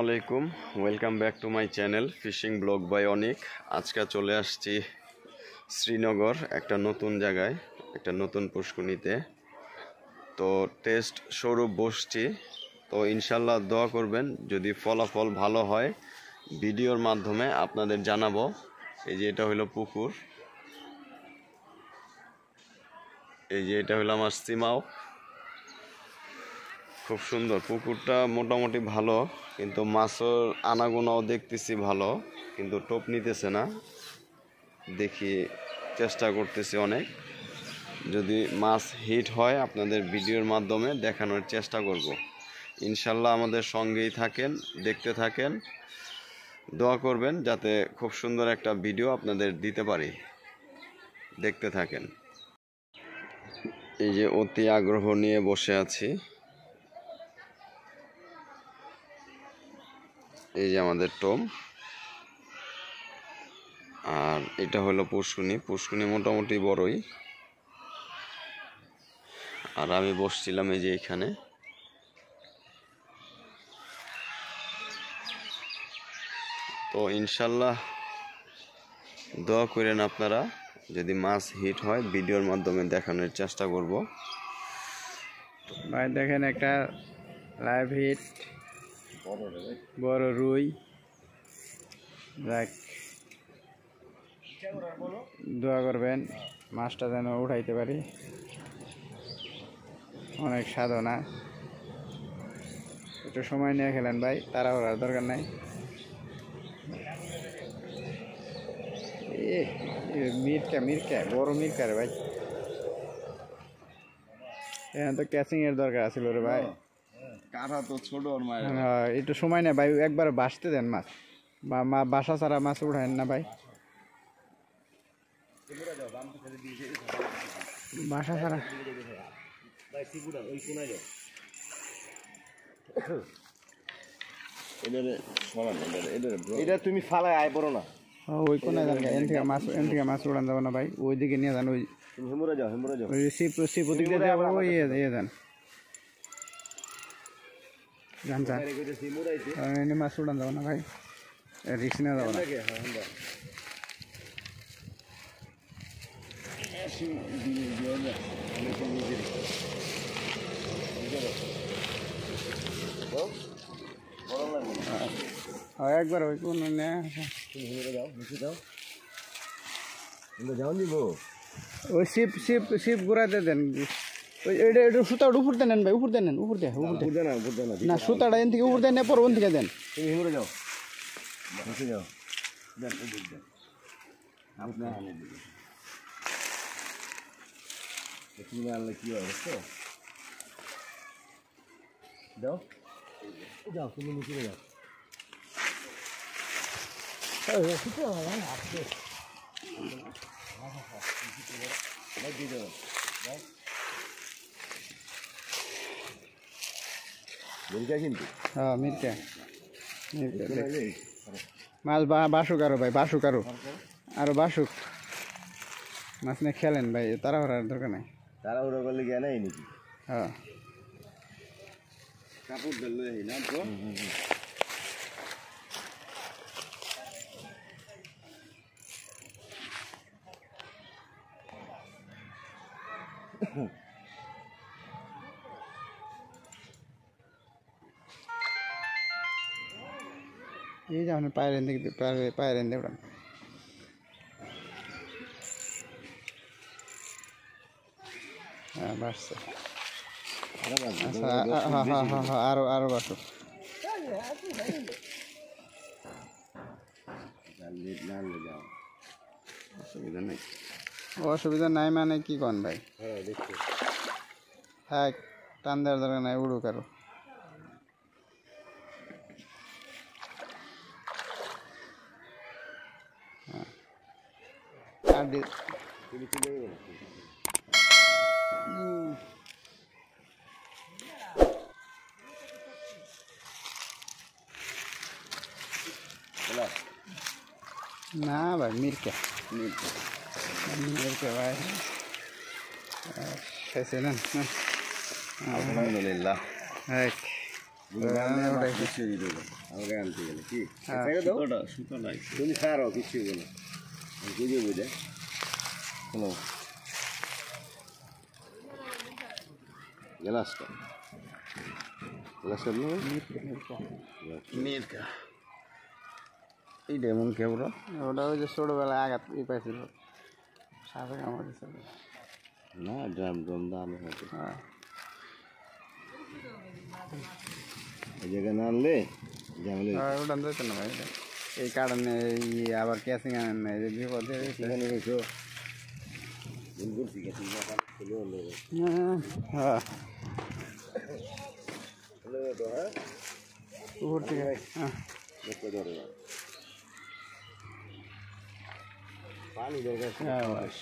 আলাইকুম, welcome back to my channel fishing blog by Anik. আজকে চলে আসছি শ্রীনগর, একটা নতুন জায়গায়, একটা নতুন পুষ্কুনিতে। তো টেস্ট স্বরূপ বসছি। তো ইনশাল্লাহ দোয়া করবেন, যদি ফলাফল ভালো হয় ভিডিওর মাধ্যমে আপনাদের জানাবো। এই যে এটা হলো পুকুর, এই যে এটা হলো আমার সিমাও। খুব সুন্দর পুকুরটা, মোটামুটি ভালো, কিন্তু মাছের আনাগোনাও দেখতেছি ভালো, কিন্তু টোপ নিতেছে না। দেখি, চেষ্টা করতেছি অনেক। যদি মাছ হিট হয় আপনাদের ভিডিওর মাধ্যমে দেখানোর চেষ্টা করব। ইনশাল্লাহ আমাদের সঙ্গেই থাকেন, দেখতে থাকেন, দোয়া করবেন যাতে খুব সুন্দর একটা ভিডিও আপনাদের দিতে পারি। দেখতে থাকেন। এই যে অতি আগ্রহ নিয়ে বসে আছি। এই যে আমাদের টোম, আর এটা হলো পুষ্কুনি মোটামুটি বড়ই। আর আমি বসছিলাম এই যে এখানে। তো ইনশাল্লাহ দোয়া করেন আপনারা, যদি মাছ হিট হয় ভিডিওর মাধ্যমে দেখানোর চেষ্টা করব। ভাই দেখেন একটা লাইভ হিট, বড় রুই। দেখ, দোয়া করবেন মাছটা যেন উঠাইতে পারি। অনেক সাধনা, একটু সময় নিয়ে খেলেন ভাই, তাড়াহুড়ার দরকার নাই। মিরকা বড় মিরকা রে ভাই, এখানে তো ক্যাচিং এর দরকার আছিল রে ভাই। কাঁটা তো ছোট, একটু সময় নেই ভাই, একবার বাসতে দেন মাছ, বাসা ছাড়া মাছ উঠায়েন না ভাই। বাসা ছাড়া এটা তুমি ফালায় আয় পড়ো না। ওই কোনায় যান, এন থেকে মাছ উড়ান যাবো না ভাই, ওই দিকে নিয়ে যান। ওই হেমুরা যাও ওই শিব ওদিক দিয়ে যাবো, ওই ইয়ে যান যান যান। এনে মাছ উড়ান যাবো না ভাই, রিক্স নিয়ে যাবো না। একবার ওই কোন ওই শিপ ঘুরাতে দেন। ওই এটা সুতা উপর দেন ভাই, উপর দেন, উপর দেন, না সুতাটা এন থেকে উপর দেন, পর ওন থেকে দেন। তুমি হিমুরে যাও, বসে যাও, তুমি আনলে কি অবস্থা? যাও যাও, তুমি নিচে যাও। কিন্তু হ্যাঁ মিরকা মাছ বাসুক, আরো ভাই বাসুক, আরো বাসুক। মাছ নিয়ে খেলেন ভাই, তাড়াহুড়ার দরকার নাই। তাড়াহুড়া করলে জ্ঞান নাই নাকি? হ্যাঁ কাপড় ধরলে না তো। এই যে আপনি পায়ের দিকে পায়ের এনে উড়ান। হ্যাঁ বাসছে, আচ্ছা আরো বাসুক। অসুবিধা নেই, অসুবিধা নাই মানে কি কন ভাই? হ্যাঁ টান দেওয়ার দরকার নাই, উড়ুক আরো। না ভাই মিরকা ভাই খেয়েছে না। আলহামদুলিল্লাহ। আমাকে আনতে গেলে কি তুমি খারো কিছু বলো বুঝে বুঝে হ্যালো গ্লাসটা গ্লাসটা মির্কা এইটা এমন কেবল ওটা ওই যে ছোটোবেলায় আঘাত পাইছিল সাপে কামড় দিছিল না ড্রাম ড্রাম দাম হয়তো হ্যাঁ এই জায়গায় না আনলে ঝামেলা ওটা দিত না ভাই এই কারণে আবার ক্যাসিং আনেন না এই যে বিপদে সেখানে গেছো ভুল করছি গেছি হ্যাঁ হ্যাঁ উপর থেকে হ্যাঁ পানি দরকার হ্যাঁ বাস